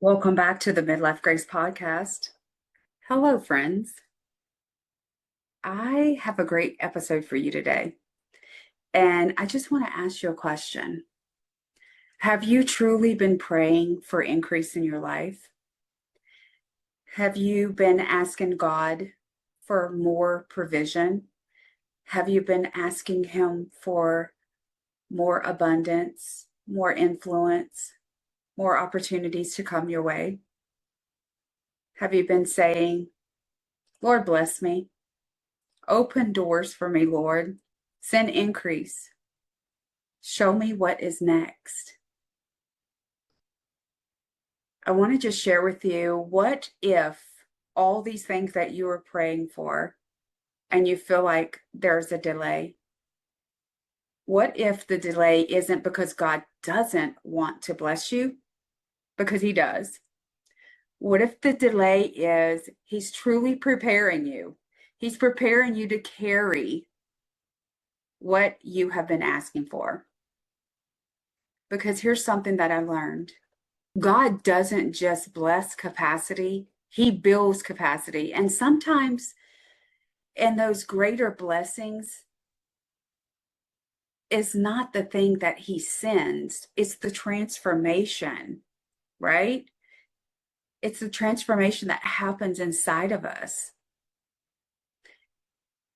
Welcome back to the Midlife Grace Podcast. Hello, friends. I have a great episode for you today. And I just want to ask you a question. Have you truly been praying for increase in your life? Have you been asking God for more provision? Have you been asking Him for more abundance, more influence, more opportunities to come your way? Have you been saying, Lord, bless me. Open doors for me, Lord. Send increase. Show me what is next. I want to just share with you, what if all these things that you are praying for and you feel like there's a delay? What if the delay isn't because God doesn't want to bless you? Because He does. What if the delay is He's truly preparing you? He's preparing you to carry what you have been asking for. Because here's something that I learned. God doesn't just bless capacity, He builds capacity. And sometimes in those greater blessings is not the thing that He sends, it's the transformation, right? It's the transformation that happens inside of us.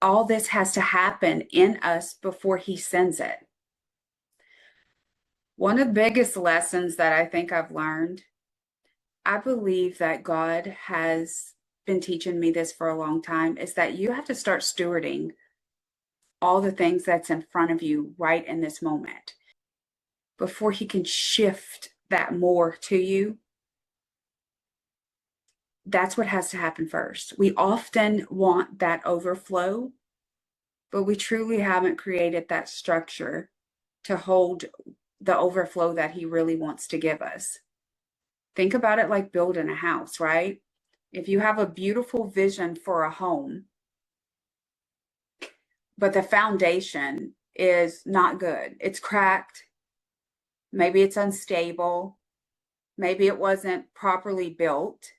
All this has to happen in us before He sends it. One of the biggest lessons that I think I've learned, I believe that God has been teaching me this for a long time, is that you have to start stewarding all the things that's in front of you right in this moment before He can shift that more to you. That's what has to happen first. We often want that overflow, but we truly haven't created that structure to hold the overflow that He really wants to give us. Think about it like building a house, right? If you have a beautiful vision for a home, but the foundation is not good, it's cracked, maybe it's unstable, maybe it wasn't properly built,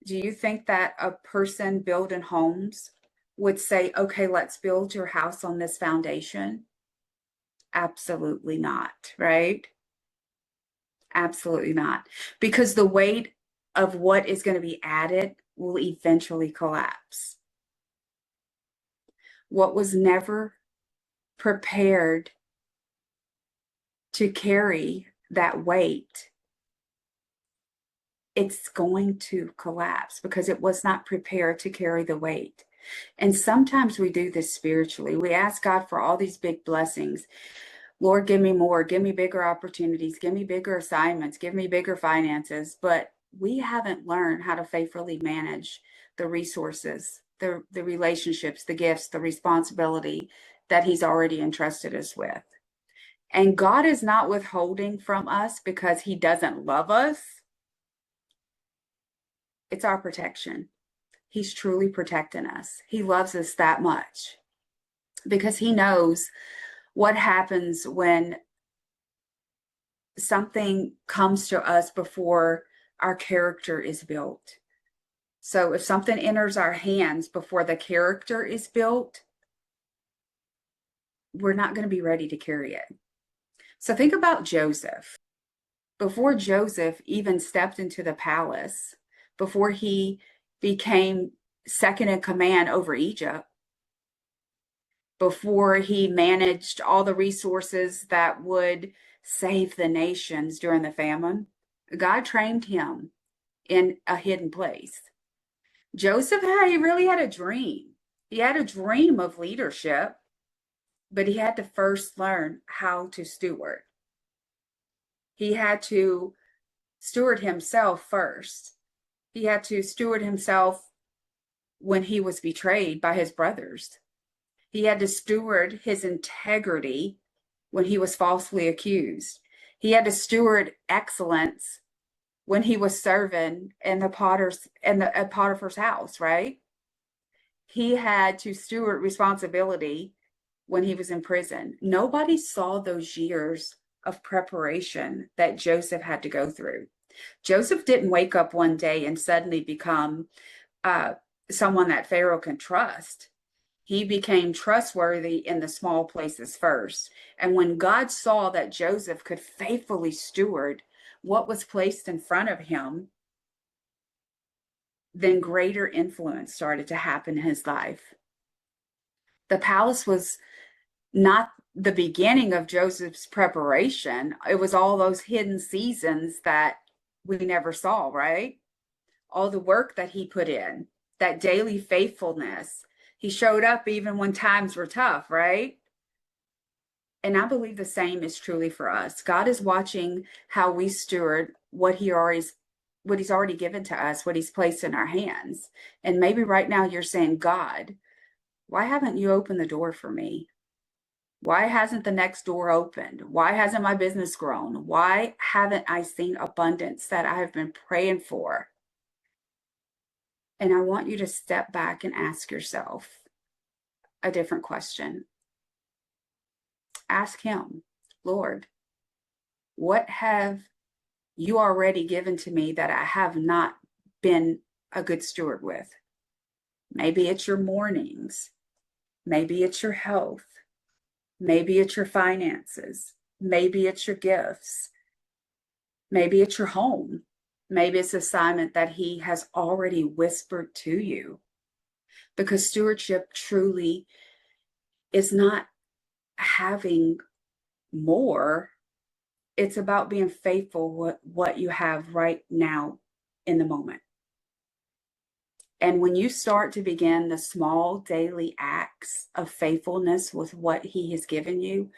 do you think that a person building homes would say, okay, let's build your house on this foundation? Absolutely not, right? Absolutely not. Because the weight of what is going to be added will eventually collapse. What was never prepared to carry that weight, it's going to collapse because it was not prepared to carry the weight. And sometimes we do this spiritually. We ask God for all these big blessings. Lord, give me more, give me bigger opportunities, give me bigger assignments, give me bigger finances. But we haven't learned how to faithfully manage the resources, the relationships, the gifts, the responsibility that He's already entrusted us with. And God is not withholding from us because He doesn't love us. It's our protection. He's truly protecting us. He loves us that much because He knows what happens when something comes to us before our character is built. So if something enters our hands before the character is built, we're not going to be ready to carry it. So think about Joseph. Before Joseph even stepped into the palace, before he became second in command over Egypt, before he managed all the resources that would save the nations during the famine, God trained him in a hidden place. Joseph he really had a dream. He had a dream of leadership, but he had to first learn how to steward. He had to steward himself first. He had to steward himself when he was betrayed by his brothers. He had to steward his integrity when he was falsely accused. He had to steward excellence when he was serving in at Potiphar's house, right? He had to steward responsibility when he was in prison. Nobody saw those years of preparation that Joseph had to go through. Joseph didn't wake up one day and suddenly become uh, someone that Pharaoh can trust. He became trustworthy in the small places first. And when God saw that Joseph could faithfully steward what was placed in front of him, then greater influence started to happen in his life. The palace was not the beginning of Joseph's preparation. It was all those hidden seasons that we never saw, right? All the work that he put in, that daily faithfulness. He showed up even when times were tough, right? And I believe the same is truly for us. God is watching how we steward what he's already given to us, what he's placed in our hands. And maybe right now you're saying, God, why haven't you opened the door for me? Why hasn't the next door opened? Why hasn't my business grown? Why haven't I seen abundance that I have been praying for? And I want you to step back and ask yourself a different question. Ask him, Lord, what have you already given to me that I have not been a good steward with? Maybe it's your mornings. Maybe it's your health. Maybe it's your finances. Maybe it's your gifts. Maybe it's your home. Maybe it's assignment that he has already whispered to you. Because stewardship truly is not having more. It's about being faithful with what you have right now in the moment. And when you start to begin the small daily acts of faithfulness with what he has given you,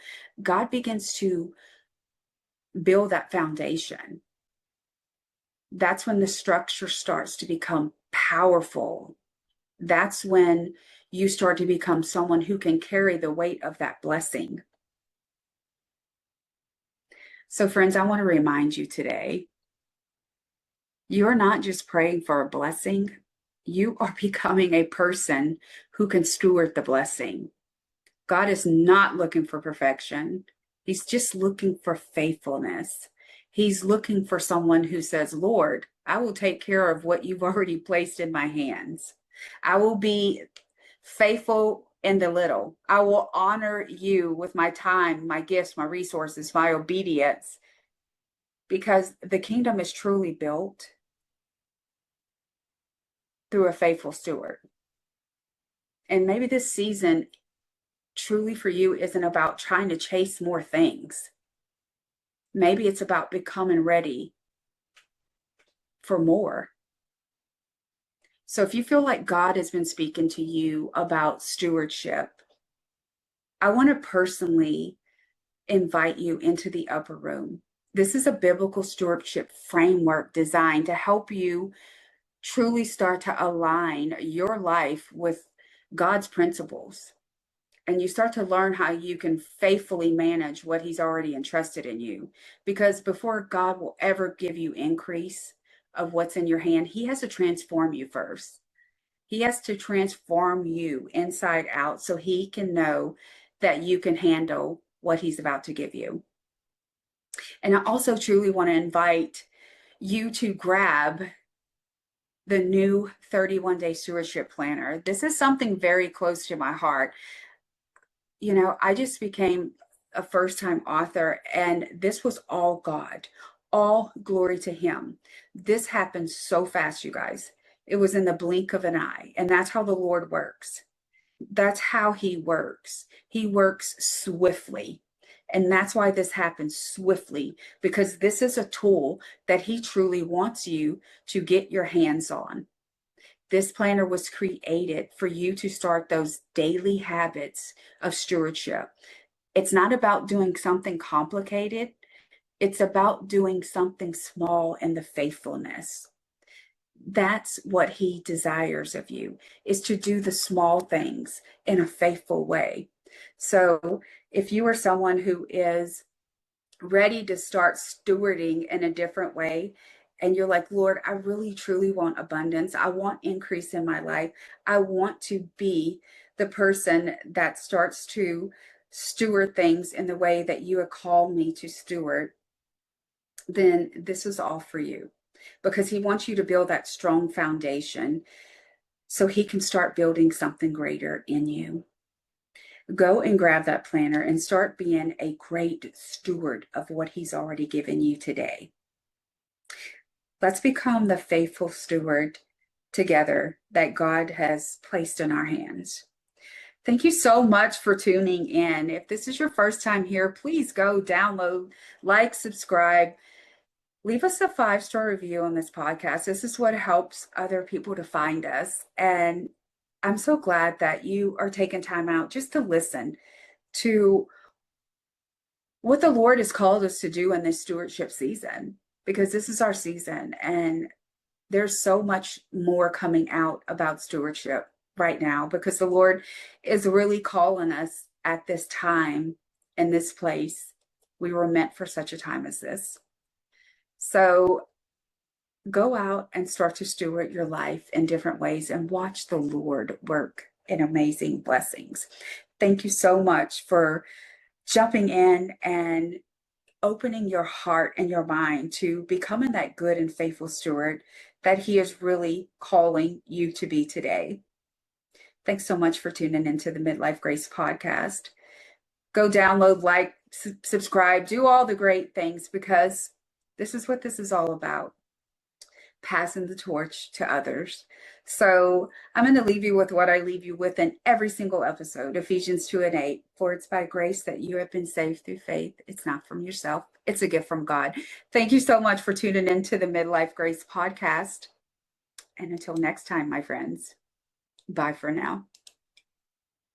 God begins to build that foundation. That's when the structure starts to become powerful. That's when you start to become someone who can carry the weight of that blessing. So, friends, I want to remind you today, you're not just praying for a blessing, you are becoming a person who can steward the blessing. God is not looking for perfection. He's just looking for faithfulness. He's looking for someone who says, Lord, I will take care of what you've already placed in my hands. I will be faithful in the little. I will honor you with my time, my gifts, my resources, my obedience, because the kingdom is truly built through a faithful steward. And maybe this season truly for you isn't about trying to chase more things. Maybe it's about becoming ready for more. So if you feel like God has been speaking to you about stewardship, I want to personally invite you into the upper room. This is a biblical stewardship framework designed to help you truly start to align your life with God's principles. And you start to learn how you can faithfully manage what he's already entrusted in you. Because before God will ever give you increase of what's in your hand, he has to transform you first. He has to transform you inside out so he can know that you can handle what he's about to give you. And I also truly want to invite you to grab the new 31-day stewardship planner. This is something very close to my heart. You know, I just became a first-time author, and this was all God. All glory to him. This happened so fast, you guys. It was in the blink of an eye, and that's how the Lord works. That's how he works. He works swiftly. And that's why this happens swiftly, because this is a tool that he truly wants you to get your hands on. This planner was created for you to start those daily habits of stewardship. It's not about doing something complicated. It's about doing something small in the faithfulness. That's what he desires of you, is to do the small things in a faithful way. So if you are someone who is ready to start stewarding in a different way, and you're like, Lord, I really truly want abundance. I want increase in my life. I want to be the person that starts to steward things in the way that you have called me to steward. then this is all for you, because he wants you to build that strong foundation so he can start building something greater in you. Go and grab that planner and start being a great steward of what he's already given you today. Let's become the faithful steward together that God has placed in our hands. Thank you so much for tuning in. If this is your first time here, please go download, like, subscribe, leave us a 5-star review on this podcast. This is what helps other people to find us. And I'm so glad that you are taking time out just to listen to what the Lord has called us to do in this stewardship season, because this is our season and there's so much more coming out about stewardship right now, because the Lord is really calling us at this time in this place. We were meant for such a time as this. So go out and start to steward your life in different ways and watch the Lord work in amazing blessings. Thank you so much for jumping in and opening your heart and your mind to becoming that good and faithful steward that he is really calling you to be today. Thanks so much for tuning into the Midlife Grace Podcast. Go download, like, subscribe, do all the great things, because this is what this is all about. Passing the torch to others. So I'm going to leave you with what I leave you with in every single episode, Ephesians 2:8. For it's by grace that you have been saved through faith. It's not from yourself. It's a gift from God. Thank you so much for tuning into the Midlife Grace Podcast. And until next time, my friends, bye for now.